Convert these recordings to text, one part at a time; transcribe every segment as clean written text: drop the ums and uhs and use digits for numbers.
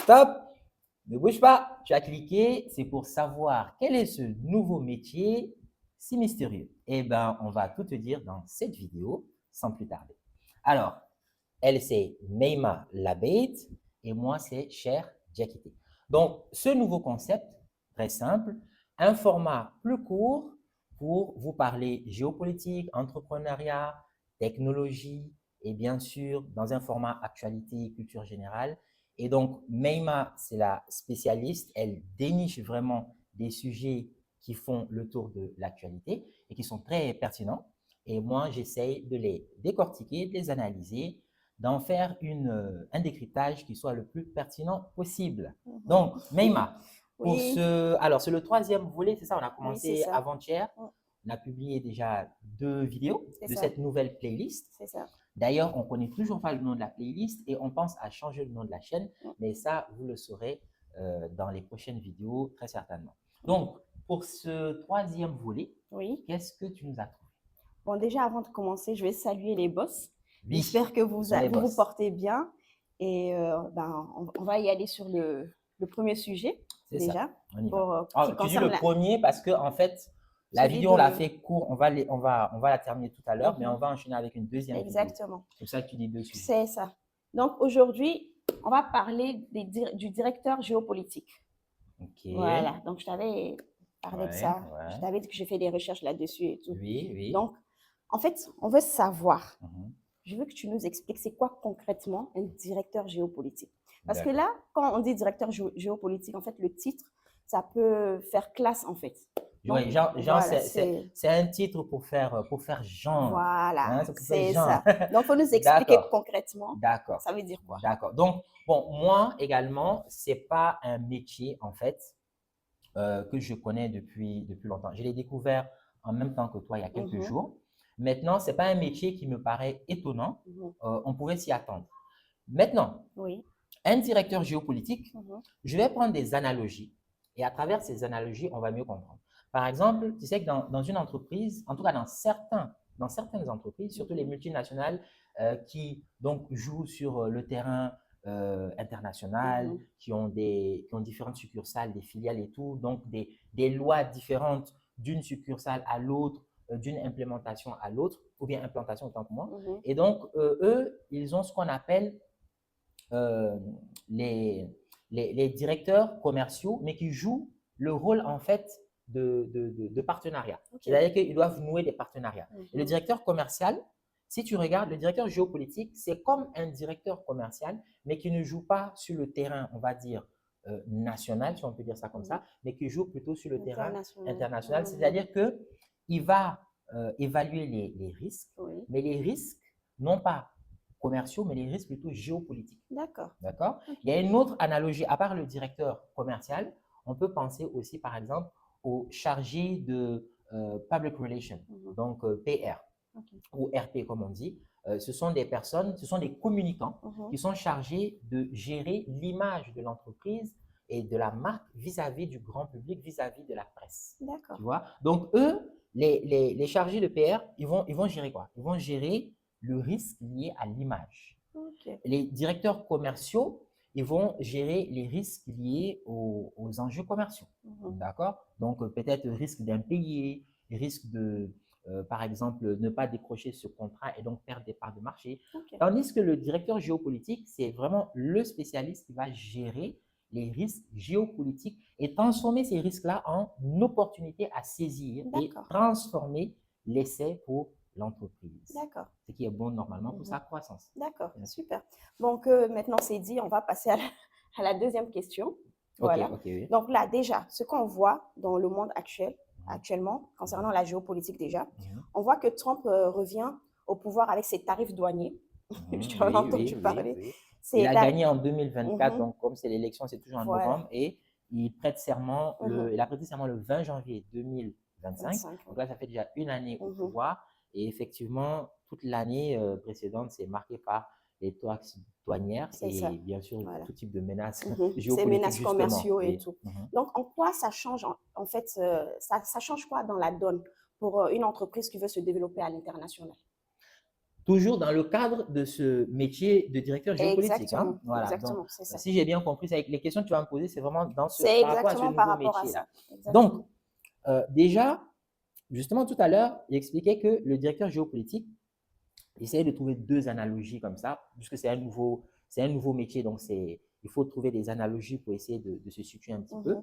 Stop! Ne bouge pas. Tu as cliqué, c'est pour savoir quel est ce nouveau métier si mystérieux. Eh bien, on va tout te dire dans cette vidéo sans plus tarder. Alors, elle, c'est Meima Labate et moi, c'est Cher Diakité. Donc, ce nouveau concept, très simple, un format plus court pour vous parler géopolitique, entrepreneuriat, technologie et bien sûr, dans un format actualité et culture générale. Et donc, Meima, c'est la spécialiste. Elle déniche vraiment des sujets qui font le tour de l'actualité et qui sont très pertinents. Et moi, j'essaye de les décortiquer, de les analyser, d'en faire un décryptage qui soit le plus pertinent possible. Donc, Meima, Oui, alors, c'est le troisième volet, c'est ça, on a oui, c'est commencé ça. avant-hier. On a publié déjà 2 vidéos C'est de ça. cette nouvelle playlist. C'est ça. D'ailleurs, on ne connaît toujours pas le nom de la playlist et on pense à changer le nom de la chaîne, mais ça, vous le saurez dans les prochaines vidéos, très certainement. Donc, pour ce troisième volet, Oui. qu'est-ce que tu nous as trouvé? Bon, déjà, avant de commencer, je vais saluer les boss. Oui, J'espère que ce sont les vous boss. portez bien. Et on va y aller sur le premier sujet, C'est ça, déjà, on y va. pour, Alors, qui tu dis concerne le premier parce que, en fait, la celui vidéo, on l'a de... fait court, on va la terminer tout à l'heure, mais on va enchaîner avec une deuxième vidéo. Exactement. C'est pour ça que tu dis 2 sujets. C'est ça. Donc, aujourd'hui, on va parler du directeur géopolitique. Ok. Voilà. Donc, je t'avais parlé de Ouais, ça. Je ouais. t'avais dit que j'ai fait des recherches là-dessus et tout. Oui, oui. Donc, en fait, on veut savoir. Mhm. Je veux que tu nous expliques c'est quoi concrètement un directeur géopolitique. Parce que D'accord. là, quand on dit directeur géopolitique, en fait, le titre, ça peut faire classe, en fait. Donc, Oui, genre voilà, c'est c'est un titre pour faire genre. voilà, Hein, c'est pour faire c'est genre. ça. Donc, il faut nous expliquer D'accord, concrètement, d'accord, ça veut dire quoi? d'accord. Donc, bon, moi également, c'est pas un métier, en fait, que je connais depuis longtemps. Je l'ai découvert en même temps que toi il y a quelques Mhm, jours. Maintenant, c'est pas un métier qui me paraît étonnant. mhm. On pouvait s'y attendre. Maintenant, Oui. un directeur géopolitique, Mhm, je vais prendre des analogies et à travers ces analogies, on va mieux comprendre. Par exemple, tu sais que dans une entreprise, en tout cas dans certaines entreprises, surtout les mhm, multinationales qui donc jouent sur le terrain international, mhm, qui ont différentes succursales, des filiales et tout, donc des lois différentes d'une succursale à l'autre, d'une implémentation à l'autre, ou bien implantation autant pour moi. mhm. Et donc, eux, ils ont ce qu'on appelle euh, les, les directeurs commerciaux, mais qui jouent le rôle en fait de partenariat. Ok. C'est-à-dire qu'ils doivent nouer des partenariats. Et le Mhm, directeur commercial, si tu regardes, le directeur géopolitique, c'est comme un directeur commercial, mais qui ne joue pas sur le terrain, on va dire, national, si on peut dire ça comme mhm. ça, mais qui joue plutôt sur le terrain International. international. Mhm. C'est-à-dire qu'il va évaluer les risques, Oui. mais les risques, non pas commerciaux, mais les risques plutôt géopolitiques. D'accord. D'accord? Ok. Il y a une autre analogie, à part le directeur commercial, on peut penser aussi, par exemple, au chargé de Public Relations, Mhm. donc PR Ok. ou RP comme on dit. Ce sont des personnes, ce sont des communicants Mhm. qui sont chargés de gérer l'image de l'entreprise et de la marque vis-à-vis du grand public, vis-à-vis de la presse. Tu D'accord. vois? Donc, eux, les chargés de PR, ils vont gérer quoi? Ils vont gérer le risque lié à l'image. Ok. Les directeurs commerciaux, ils vont gérer les risques liés aux enjeux commerciaux. Mhm. D'accord? Donc, peut-être risque d'impayé, risque de, par exemple, ne pas décrocher ce contrat et donc perdre des parts de marché. Ok. Tandis que le directeur géopolitique, c'est vraiment le spécialiste qui va gérer les risques géopolitiques et transformer ces risques-là en opportunités à saisir et D'accord. transformer l'essai pour l'entreprise. D'accord. Ce qui est bon normalement pour Mhm. sa croissance. D'accord. Bien sûr. Super. Donc, maintenant, c'est dit, on va passer à à la deuxième question. Ok, Voilà. ok, oui. Donc là, déjà, ce qu'on voit dans le monde Mhm, actuellement, concernant mhm, la géopolitique déjà, mhm, on voit que Trump revient au pouvoir avec ses tarifs douaniers. mhm. J'en ai Oui, oui, entendu oui, parler. oui. Il C'est a gagné en 2024, Mhm. donc comme c'est l'élection, c'est toujours en Voilà. novembre, et Mhm. il a prêté serment le 20 janvier 2025. 25. Donc là, ça fait déjà une année au Mhm. pouvoir, et effectivement, toute l'année précédente, c'est marqué par les taxes douanières C'est ça. et bien sûr Voilà. tout type de menaces Ces géopolitiques, menaces justement. commerciaux et Oui. tout. Mhm. Donc, en quoi ça change, en fait, ça change quoi dans la donne pour une entreprise qui veut se développer à l'international? toujours dans le cadre de ce métier de directeur géopolitique. Hein. Exactement, Voilà. Donc, exactement, c'est ça. si j'ai bien compris, c'est avec les questions que tu vas me poser, c'est vraiment C'est par rapport à ce exactement par nouveau rapport à métier-là. ça. Exactement. Donc, déjà, justement, tout à l'heure, il expliquait que le directeur géopolitique essayait de trouver deux analogies comme ça, puisque c'est un nouveau métier, donc il faut trouver des analogies pour essayer de se situer un petit peu.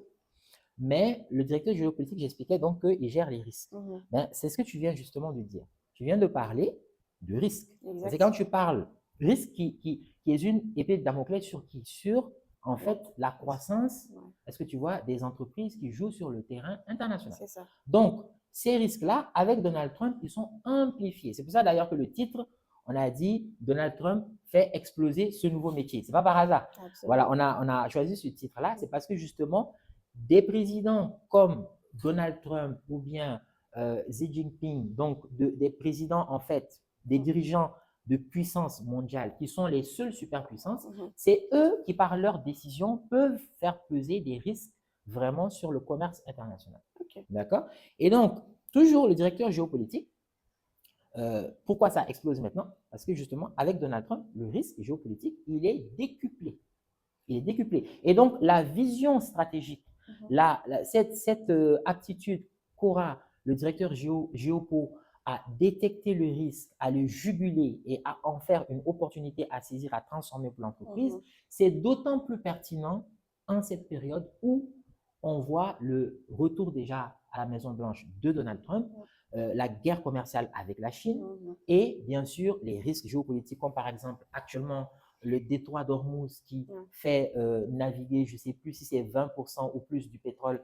Mais le directeur géopolitique, j'expliquais donc qu'il gère les risques. Ben, c'est ce que tu viens justement de dire. Tu viens de parler de risque. C'est quand tu parles risque qui est une épée de Damoclès sur qui? Sur, en fait, la croissance, est-ce que tu vois, des entreprises qui jouent sur le terrain international. C'est ça. Donc, ces risques-là, avec Donald Trump, ils sont amplifiés. C'est pour ça d'ailleurs que le titre, on a dit Donald Trump fait exploser ce nouveau métier. C'est pas par hasard. Absolument. Voilà, on a choisi ce titre-là, c'est parce que justement, des présidents comme Donald Trump ou bien Xi Jinping, donc des présidents en fait, des dirigeants de puissance mondiale qui sont les seules superpuissances, c'est eux qui par leurs décisions peuvent faire peser des risques vraiment sur le commerce international. D'accord? Et donc, toujours le directeur géopolitique, pourquoi ça explose maintenant? Parce que justement, avec Donald Trump, le risque géopolitique, il est décuplé. Il est décuplé. Et donc, la vision stratégique, cette aptitude qu'aura le directeur géopo à détecter le risque, à le juguler et à en faire une opportunité à saisir, à transformer pour l'entreprise, c'est d'autant plus pertinent en cette période où on voit le retour déjà à la Maison-Blanche de Donald Trump, la guerre commerciale avec la Chine et bien sûr les risques géopolitiques comme par exemple actuellement le détroit d'Ormuz qui fait naviguer, je ne sais plus si c'est 20% ou plus du pétrole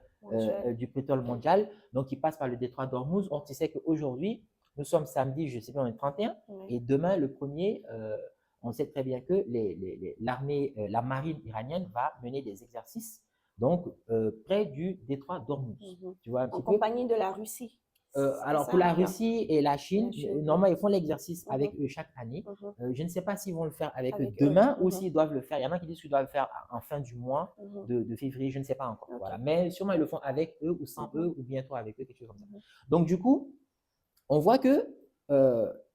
mondial, donc il passe par le détroit d'Ormuz. Or, tu sais qu'aujourd'hui, nous sommes samedi, je ne sais pas, on est 31, et demain, le 1er, on sait très bien que l'armée, la marine iranienne va mener des exercices donc près du détroit d'Ormuz. Tu vois un petit en compagnie de la Russie. Alors, pour la Russie et la Chine, normalement, ils font l'exercice avec eux chaque année. Je ne sais pas s'ils vont le faire avec eux demain ou s'ils doivent le faire. Il y en a qui disent qu'ils doivent le faire en fin du mois de février, je ne sais pas encore. Voilà. Mais sûrement, ils le font avec eux ou sans eux ou bientôt avec eux, quelque chose comme ça. Donc, du coup, on voit que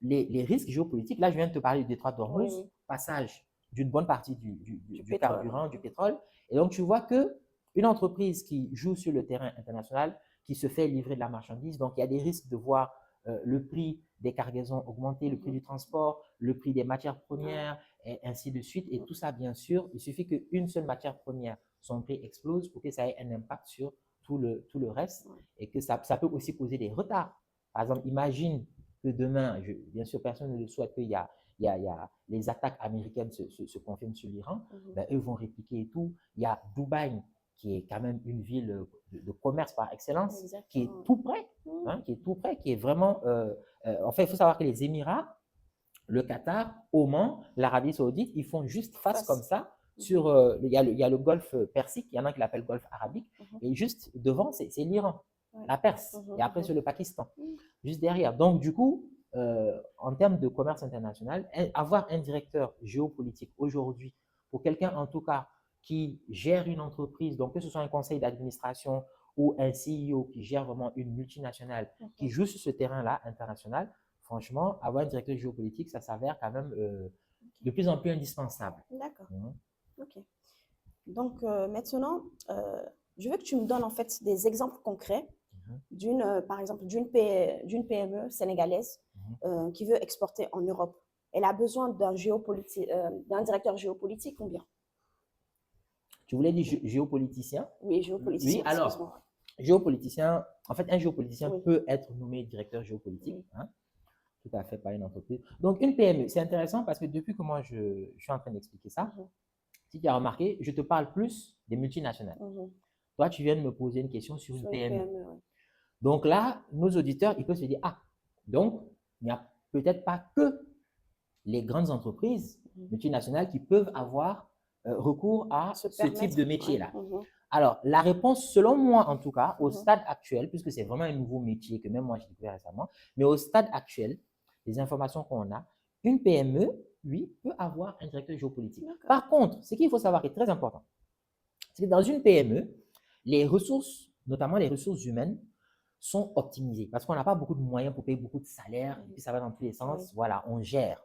les risques géopolitiques, là, je viens de te parler du détroit d'Ormuz, passage d'une bonne partie du carburant, du pétrole. Et donc, tu vois qu'une entreprise qui joue sur le terrain international, qui se fait livrer de la marchandise. Donc, il y a des risques de voir le prix des cargaisons augmenter, le prix du transport, le prix des matières premières, et ainsi de suite. Et tout ça, bien sûr, il suffit qu'une seule matière première, son prix explose pour que ça ait un impact sur tout le reste et que ça peut aussi causer des retards. Par exemple, imagine que demain, bien sûr, personne ne le souhaite qu'il y a les attaques américaines se confirment sur l'Iran, ben, eux vont répliquer et tout. Il y a Dubaï, qui est quand même une ville de commerce par excellence, qui est tout près, qui est vraiment… en fait, il faut savoir que les Émirats, le Qatar, Oman, l'Arabie Saoudite, ils font juste face comme ça. Sur, il y a le golfe Persique, il y en a qui l'appellent golfe arabique, et juste devant, c'est l'Iran, la Perse, et après c'est le Pakistan, juste derrière. Donc, du coup, en termes de commerce international, avoir un directeur géopolitique aujourd'hui, pour quelqu'un en tout cas qui gère une entreprise, donc que ce soit un conseil d'administration ou un CEO qui gère vraiment une multinationale, qui joue sur ce terrain-là international, franchement, avoir un directeur géopolitique, ça s'avère quand même de plus en plus indispensable. D'accord. Ok. Donc, maintenant, je veux que tu me donnes en fait des exemples concrets par exemple, d'une PME sénégalaise qui veut exporter en Europe. Elle a besoin d'un directeur géopolitique ou bien? Tu voulais dire géopoliticien? Oui, géopoliticien. Oui, alors, géopoliticien, en fait, un géopoliticien peut être nommé directeur géopolitique, tout à fait, par une entreprise. Donc, une PME, c'est intéressant parce que depuis que moi, je suis en train d'expliquer ça, si tu as remarqué, je te parle plus des multinationales. Toi, tu viens de me poser une question sur une PME. Donc là, nos auditeurs, ils peuvent se dire, ah, donc, il n'y a peut-être pas que les grandes entreprises multinationales qui peuvent avoir recours à ce type de métier-là. Alors, la réponse, selon moi en tout cas, au stade actuel, puisque c'est vraiment un nouveau métier que même moi j'ai découvert récemment, mais au stade actuel, les informations qu'on a, une PME, oui, peut avoir un directeur géopolitique. Par contre, ce qu'il faut savoir qui est très important, c'est que dans une PME, les ressources, notamment les ressources humaines, sont optimisés parce qu'on n'a pas beaucoup de moyens pour payer beaucoup de salaires et puis ça va dans tous les sens. Oui. Voilà, on gère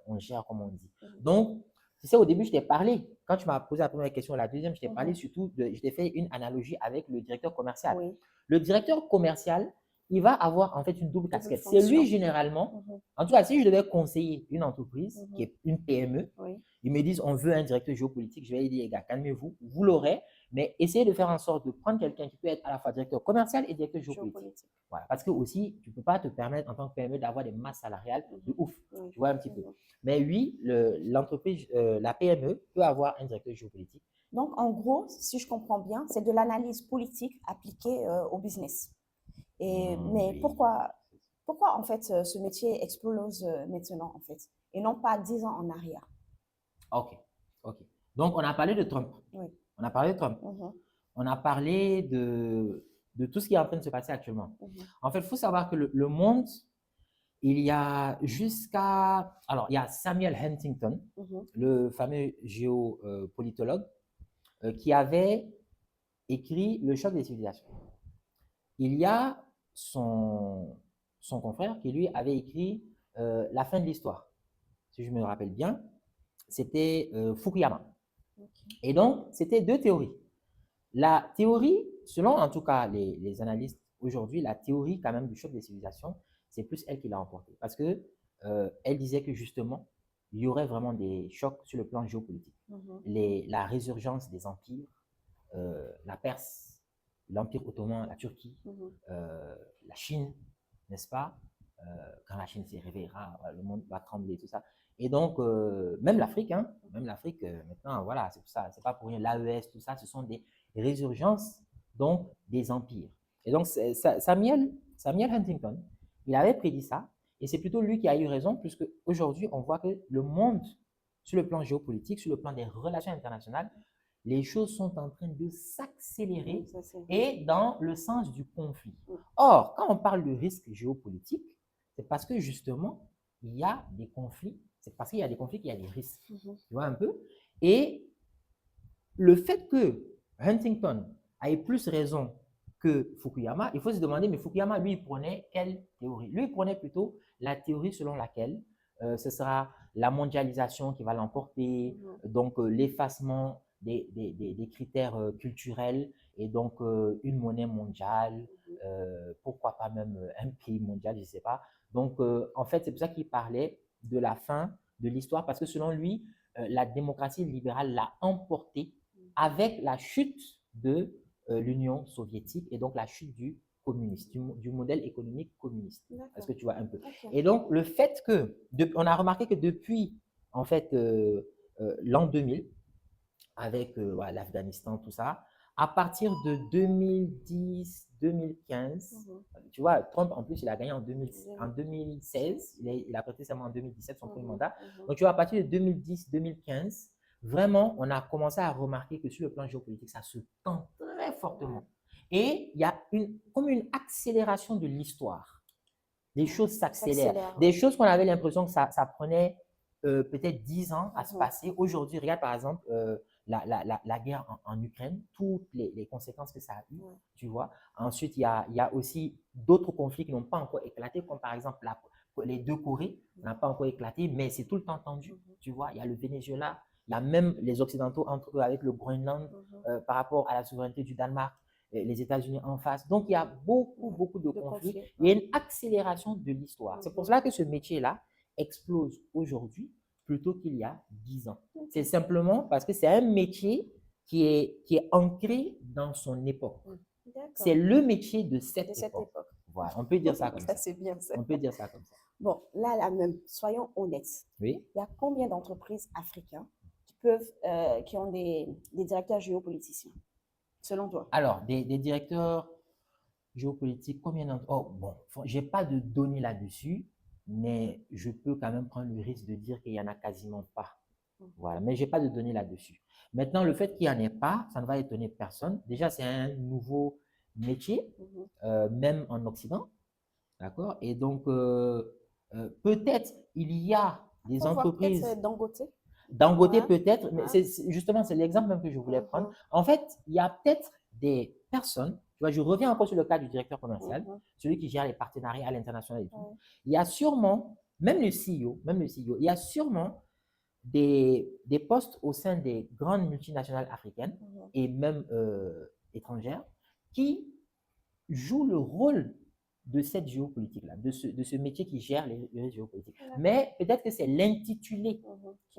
comme on dit. Mhm. Donc, tu sais, au début, je t'ai parlé, quand tu m'as posé la première question, la deuxième, je t'ai parlé Mhm. surtout, je t'ai fait une analogie avec le directeur commercial. Oui. Le directeur commercial, il va avoir en fait une double casquette. C'est fonction. lui généralement, Mhm. en tout cas, si je devais conseiller une entreprise Mhm. qui est une PME, Oui. ils me disent on veut un directeur géopolitique, je vais lui dire les gars, calmez-vous, vous l'aurez, mais essayez de faire en sorte de prendre quelqu'un qui peut être à la fois directeur commercial et directeur géopolitique. Voilà, parce que aussi, tu ne peux pas te permettre en tant que PME d'avoir des masses salariales de ouf. Oui. Tu vois un petit peu. Mhm. Mais oui, l'entreprise, la PME peut avoir un directeur géopolitique. Donc, en gros, si je comprends bien, c'est de l'analyse politique appliquée au business. Mais Oui. pourquoi en fait ce métier explose maintenant en fait et non pas 10 ans en arrière? Ok, ok. Donc, on a parlé de Trump. Oui. On a parlé de Trump. Mhm. On a parlé de tout ce qui est en train de se passer actuellement. Mhm. En fait, il faut savoir que le monde, il y a jusqu'à... Alors, il y a Samuel Huntington, Mhm. le fameux géopolitologue, qui avait écrit Le choc des civilisations. Il y a son confrère qui, lui, avait écrit La fin de l'histoire. Si je me rappelle bien, c'était Fukuyama. Okay. Et donc, c'était deux théories. La théorie, selon en tout cas les analystes aujourd'hui, la théorie quand même du choc des civilisations, c'est plus elle qui l'a emporté. Parce que elle disait que justement, il y aurait vraiment des chocs sur le plan géopolitique. La résurgence des empires, la Perse, l'Empire ottoman, la Turquie, la Chine, n'est-ce pas? Quand la Chine se réveillera, le monde va trembler, tout ça. Et donc, même l'Afrique, hein, même l'Afrique, maintenant, voilà, c'est pour ça, c'est pas pour rien, l'AES, tout ça, ce sont des résurgences, donc, des empires. Et donc, Samuel Huntington, il avait prédit ça, et c'est plutôt lui qui a eu raison, puisque aujourd'hui, on voit que le monde, sur le plan géopolitique, sur le plan des relations internationales, les choses sont en train de s'accélérer et dans le sens du conflit. Or, quand on parle de risque géopolitique, c'est parce que justement, il y a des conflits, c'est parce qu'il y a des conflits qu'il y a des risques. Tu vois un peu? Et le fait que Huntington ait plus raison que Fukuyama, il faut se demander, mais Fukuyama, lui, il prenait quelle théorie? Lui, il prenait plutôt la théorie selon laquelle ce sera la mondialisation qui va l'emporter, donc l'effacement des critères culturels et donc une monnaie mondiale, pourquoi pas même un pays mondial, je ne sais pas. Donc, en fait, c'est pour ça qu'il parlait de la fin de l'histoire, parce que selon lui, la démocratie libérale l'a emporté avec la chute de l'Union soviétique et donc la chute du communiste, du modèle économique communiste. Est-ce que tu vois un peu? Et donc, le fait que, on a remarqué que depuis, en fait, l'an 2000, avec ouais, l'Afghanistan, tout ça, à partir de 2010-2015, tu vois, Trump, en plus, il a gagné en 2016, il a prêté serment en 2017, son premier mandat. Donc, tu vois, à partir de 2010-2015, vraiment, on a commencé à remarquer que sur le plan géopolitique, ça se tend très fortement. Et il y a comme une accélération de l'histoire. Les choses s'accélèrent. Des choses qu'on avait l'impression que ça prenait peut-être 10 ans à se passer. Aujourd'hui, regarde par exemple la guerre en Ukraine, toutes les conséquences que ça a eues, tu vois. Ensuite, il y a aussi d'autres conflits qui n'ont pas encore éclaté, comme par exemple les deux Corées n'ont pas encore éclaté, mais c'est tout le temps tendu, tu vois. Il y a le Venezuela, il y a même les Occidentaux entre eux avec le Groenland par rapport à la souveraineté du Danemark, les États-Unis en face. Donc, il y a beaucoup de conflits. Il y a une accélération de l'histoire. C'est pour cela que ce métier-là explose aujourd'hui plutôt qu'il y a 10 ans. C'est simplement parce que c'est un métier qui est ancré dans son époque. C'est le métier de cette époque. Voilà, on peut dire ça comme ça. C'est bien ça. On peut dire ça comme ça. Bon, là même, soyons honnêtes. Oui. Il y a combien d'entreprises africaines qui ont des directeurs géopoliticiens, selon toi? Alors, des directeurs géopolitiques, combien d'entreprises? Oh, bon, je n'ai pas de données là-dessus, mais je peux quand même prendre le risque de dire qu'il n'y en a quasiment pas. Voilà, mais je n'ai pas de données là-dessus. Maintenant, le fait qu'il n'y en ait pas, ça ne va étonner personne. Déjà, c'est un nouveau métier, même en Occident. D'accord? Et donc, peut-être il y a des entreprises. Peut-être Dangote. Dangote peut-être, mais justement, c'est l'exemple même que je voulais prendre. En fait, il y a peut-être des personnes Tu vois, je reviens encore sur le cas du directeur commercial, celui qui gère les partenariats à l'international et tout. Il y a sûrement, même le CEO, il y a sûrement des postes au sein des grandes multinationales africaines et même étrangères qui jouent le rôle de cette géopolitique-là, de ce métier qui gère les géopolitiques. Mais peut-être que c'est l'intitulé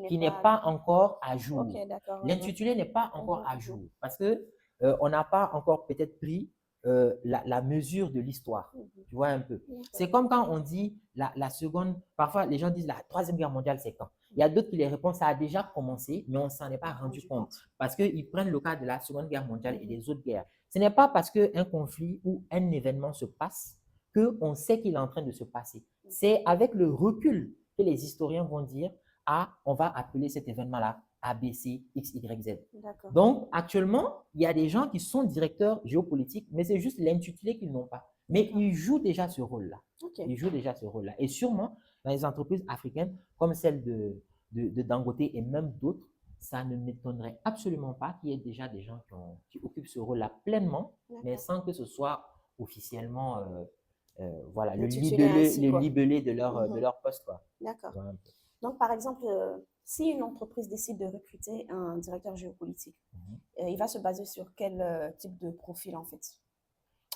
qui n'est pas encore à jour. L'intitulé n'est pas encore à jour parce que on n'a pas encore peut-être pris la mesure de l'histoire. Tu vois un peu. C'est comme quand on dit la seconde, parfois les gens disent la troisième guerre mondiale, c'est quand? Il y a d'autres qui les répondent, ça a déjà commencé, mais on ne s'en est pas rendu compte parce qu'ils prennent le cas de la seconde guerre mondiale et des autres guerres. Ce n'est pas parce qu'un conflit ou un événement se passe qu'on sait qu'il est en train de se passer. C'est avec le recul que les historiens vont dire, ah, on va appeler cet événement-là ABC, X, Y, Z. Donc, actuellement, il y a des gens qui sont directeurs géopolitiques, mais c'est juste l'intitulé qu'ils n'ont pas. Mais ils jouent déjà ce rôle-là. Ils jouent déjà ce rôle-là. Et sûrement, dans les entreprises africaines, comme celle de Dangote et même d'autres, ça ne m'étonnerait absolument pas qu'il y ait déjà des gens qui occupent ce rôle-là pleinement, mais sans que ce soit officiellement voilà, le libellé de leur poste. D'accord. Donc, par exemple, si une entreprise décide de recruter un directeur géopolitique, il va se baser sur quel type de profil en fait?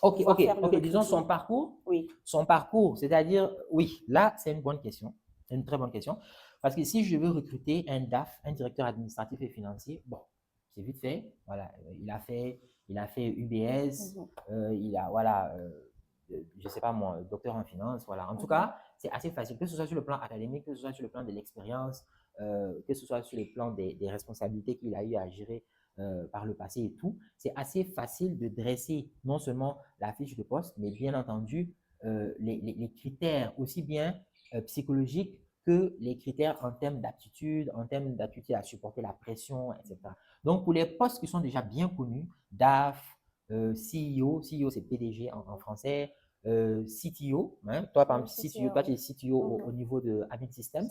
Ok, disons son parcours. Oui. Son parcours, c'est-à-dire, oui, là, c'est une bonne question. C'est une très bonne question. Parce que si je veux recruter un DAF, un directeur administratif et financier, bon, c'est vite fait. Voilà, il a fait UBS, il a, voilà, je ne sais pas moi, docteur en finance, voilà. En tout cas, c'est assez facile, que ce soit sur le plan académique, que ce soit sur le plan de l'expérience, que ce soit sur le plan des responsabilités qu'il a eu à gérer par le passé et tout. C'est assez facile de dresser non seulement la fiche de poste, mais bien entendu, les critères aussi bien psychologiques que les critères en termes d'aptitude, à supporter la pression, etc. Donc, pour les postes qui sont déjà bien connus, DAF, CEO c'est PDG en français, CTO, hein, toi par exemple, CTO, toi tu es CTO au niveau de Amit Systems.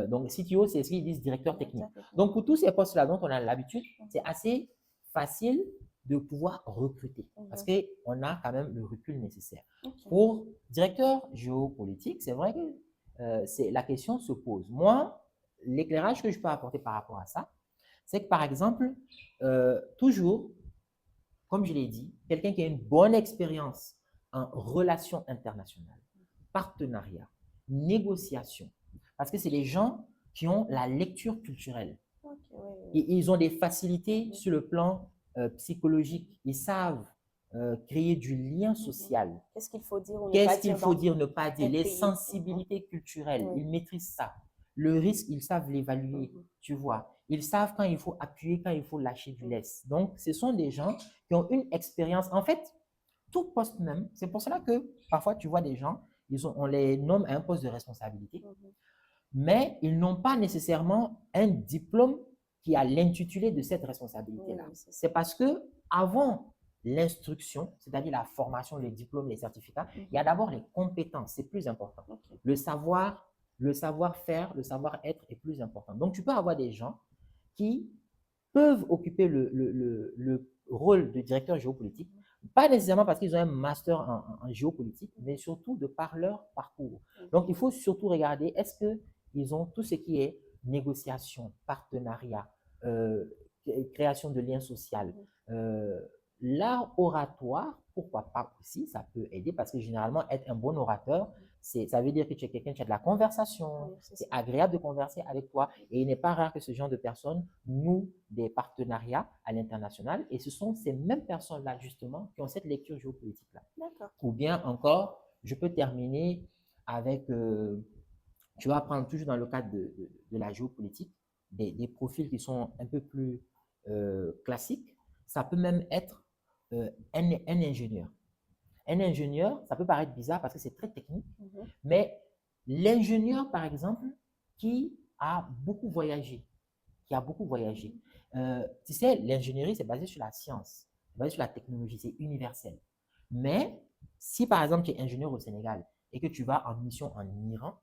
Donc, CTO, c'est ce qu'ils disent directeur technique. Donc, pour tous ces postes-là dont on a l'habitude, c'est assez facile de pouvoir recruter parce qu'on a quand même le recul nécessaire. Pour directeur géopolitique, c'est vrai que la question se pose. Moi, l'éclairage que je peux apporter par rapport à ça, c'est que par exemple, toujours, comme je l'ai dit, quelqu'un qui a une bonne expérience en relations internationales, partenariat, négociation, parce que c'est les gens qui ont la lecture culturelle. Et ils ont des facilités sur le plan psychologique. Ils savent créer du lien social. Qu'est-ce qu'il faut dire ou ne pas dire, les sensibilités culturelles, ils maîtrisent ça. Le risque, ils savent l'évaluer, tu vois. Ils savent quand il faut appuyer, quand il faut lâcher du lest. Donc, ce sont des gens qui ont une expérience. En fait, tout poste même, c'est pour cela que parfois tu vois des gens, on les nomme à un poste de responsabilité, mais ils n'ont pas nécessairement un diplôme qui a l'intitulé de cette responsabilité-là. C'est parce que avant l'instruction, c'est-à-dire la formation, les diplômes, les certificats, il y a d'abord les compétences, c'est plus important. Le savoir-faire, le savoir-être est plus important. Donc, tu peux avoir des gens qui peuvent occuper le rôle de directeur géopolitique, pas nécessairement parce qu'ils ont un master en géopolitique, mais surtout de par leur parcours. Donc, il faut surtout regarder, est-ce qu'ils ont tout ce qui est négociation, partenariat, création de liens sociaux, l'art oratoire, pourquoi pas aussi, ça peut aider parce que généralement, être un bon orateur, ça veut dire que tu es quelqu'un qui a de la conversation, c'est agréable de converser avec toi et il n'est pas rare que ce genre de personnes nouent des partenariats à l'international et ce sont ces mêmes personnes-là justement qui ont cette lecture géopolitique-là. Ou bien encore, je peux terminer avec, tu vas prendre toujours dans le cadre de la géopolitique, des profils qui sont un peu plus classiques. Ça peut même être un ingénieur. Un ingénieur, ça peut paraître bizarre parce que c'est très technique, mais l'ingénieur, par exemple, qui a beaucoup voyagé, tu sais, l'ingénierie, c'est basé sur la science, c'est basé sur la technologie, c'est universel. Mais si, par exemple, tu es ingénieur au Sénégal et que tu vas en mission en Iran,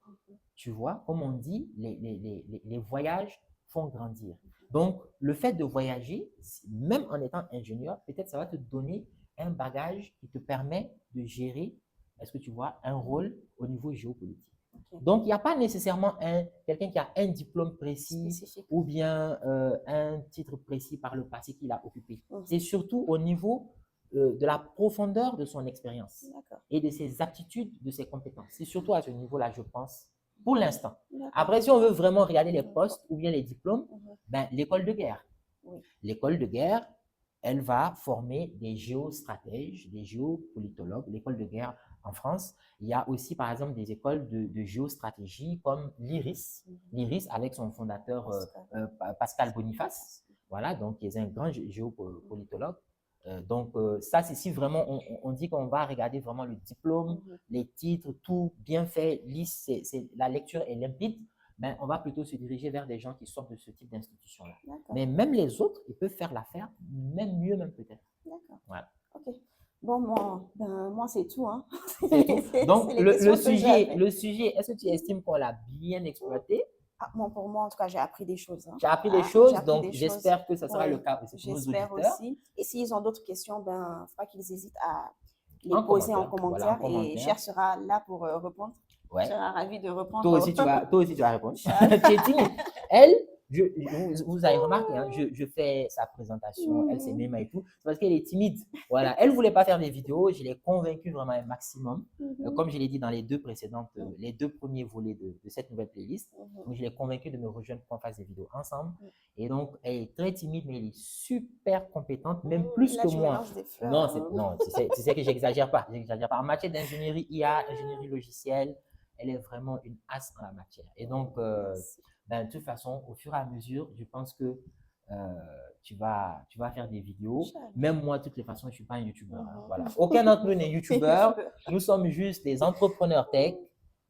tu vois, comme on dit, les voyages font grandir. Donc, le fait de voyager, même en étant ingénieur, peut-être ça va te donner un bagage qui te permet de gérer, est-ce que tu vois, un rôle au niveau géopolitique. Ok. Donc, il n'y a pas nécessairement quelqu'un qui a un diplôme précis Spécifique. ou bien un titre précis par le passé qu'il a occupé. Mhm. C'est surtout au niveau de la profondeur de son expérience D'accord. et de ses aptitudes, de ses compétences. C'est surtout à ce niveau-là, je pense, pour l'instant. D'accord. Après, si on veut vraiment regarder les postes ou bien les diplômes, Mhm. ben, l'école de guerre. Oui. L'école de guerre, elle va former des géostratèges, des géopolitologues. L'école de guerre en France, il y a aussi, par exemple, des écoles de géostratégie comme l'IRIS. Mhm. L'IRIS avec son fondateur Pascal Boniface. Voilà, donc il est un grand géopolitologue. Donc, ça, c'est si vraiment on dit qu'on va regarder vraiment le diplôme, Mhm. les titres, tout bien fait, lisse, la lecture est limpide, ben, on va plutôt se diriger vers des gens qui sortent de ce type d'institution-là. D'accord. Mais même les autres, ils peuvent faire l'affaire, même mieux, même peut-être. D'accord. Voilà. Ok. Bon, moi c'est tout. Hein. C'est tout. Donc, les questions que j'avais. le sujet, est-ce que tu estimes qu'on l'a bien exploité? Ah, bon, pour moi, en tout cas, j'ai appris des choses. Hein. Tu as appris des J'ai choses, appris donc des choses. j'espère que ça sera Ouais, le cas aussi pour nos j'espère auditeurs. aussi. Et s'ils ont d'autres questions, ben, faut pas qu'ils hésitent à les En poser en commentaire, voilà, commentaire. en Et commentaire. Cher sera là pour répondre. Ouais. Sera ravi de répondre. Toi aussi, tu vas répondre. Tu es timide. Elle, vous avez remarqué, hein, je fais sa présentation, elle s'est même et tout, c'est parce qu'elle est timide. Voilà, elle ne voulait pas faire des vidéos, je l'ai convaincue vraiment un maximum. Comme je l'ai dit dans les deux précédentes, les deux premiers volets de cette nouvelle playlist, donc je l'ai convaincue de me rejoindre pour qu'on fasse des vidéos ensemble. Et donc, elle est très timide, mais elle est super compétente, même plus Là, que tu moi. mélanges des fleurs. Non, tu sais que j'exagère pas. En matière d'ingénierie IA, ingénierie logicielle, elle est vraiment une as en la matière. Et donc, ben, de toute façon, au fur et à mesure, je pense que tu vas faire des vidéos. Même moi, de toutes les façons, je ne suis pas un YouTuber. Hein, voilà. Aucun d'entre nous n'est YouTuber. Nous sommes juste des entrepreneurs tech,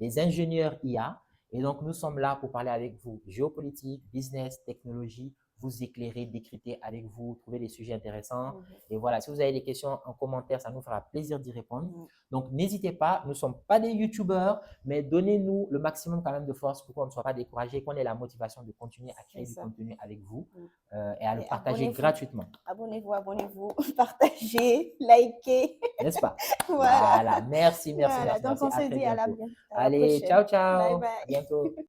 des ingénieurs IA. Et donc, nous sommes là pour parler avec vous géopolitique, business, technologie, vous éclairer, décrypter avec vous, trouver des sujets intéressants. Et voilà, si vous avez des questions en commentaire, ça nous fera plaisir d'y répondre. Donc, n'hésitez pas, nous ne sommes pas des YouTubeurs, mais donnez-nous le maximum quand même de force pour qu'on ne soit pas découragé, qu'on ait la motivation de continuer à créer du contenu avec vous et à le partager gratuitement. Abonnez-vous, partagez, likez. N'est-ce pas? Voilà. Merci. Donc, on se dit à la Allez, ciao, ciao. Bye bye. À bientôt.